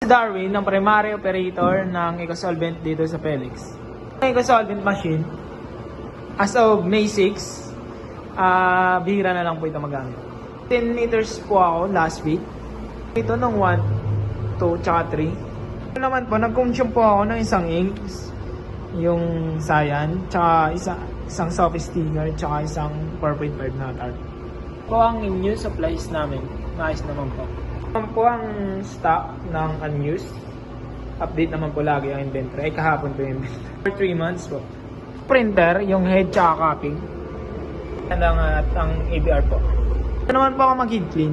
Darwin, ng primary operator ng EcoSolvent dito sa Felix. Ang EcoSolvent machine, as of May 6, bihira na lang po ito magamit. 10 liters po ako last week. Ito ng 1, 2, tsaka 3. Ito naman po, nag-consume po ako ng isang inks, yung Cyan, tsaka isang soft sticker, tsaka isang 4.5 na tar. Po ang in-use supplies namin, maayos naman po. Naman po ang stock ng unused. Update naman po lagi ang inventory. Ay kahapon po yung inventory. For 3 months po. Printer, yung head tsaka copy. At ang ABR po. Ito naman po ako mag-head clean.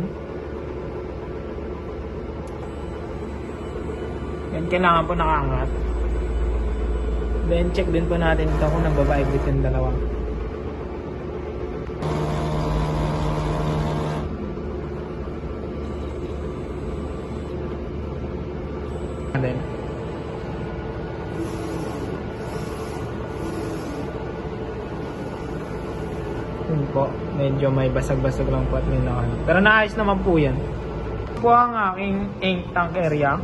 Yan, kailangan po nakaangat. Then check din po natin ito kung nagbabibrate yung dalawa. Then yun po, medyo may basag-basag lang po at may nakano. Pero naayos naman po yan. Ito po ang aking ink tank area.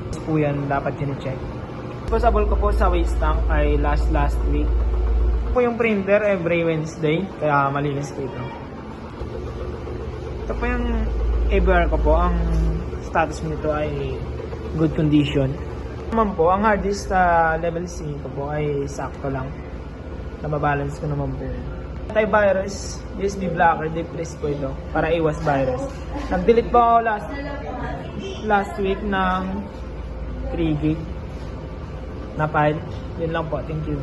Ito po yan, dapat yun-check. Disposable ko po sa waste tank ay last week. Ito po yung printer every Wednesday, kaya malinis po ito. Ito po yung ABR ko po, ang status nito ay good condition. Naman po, ang hard disk sa level 5 po ay sakto lang. Nababalance ko naman po. Antivirus, USB blocker, deep freeze po ito para iwas virus. Nag-delete po ako last week ng 3 gig na file. Yun lang po, thank you.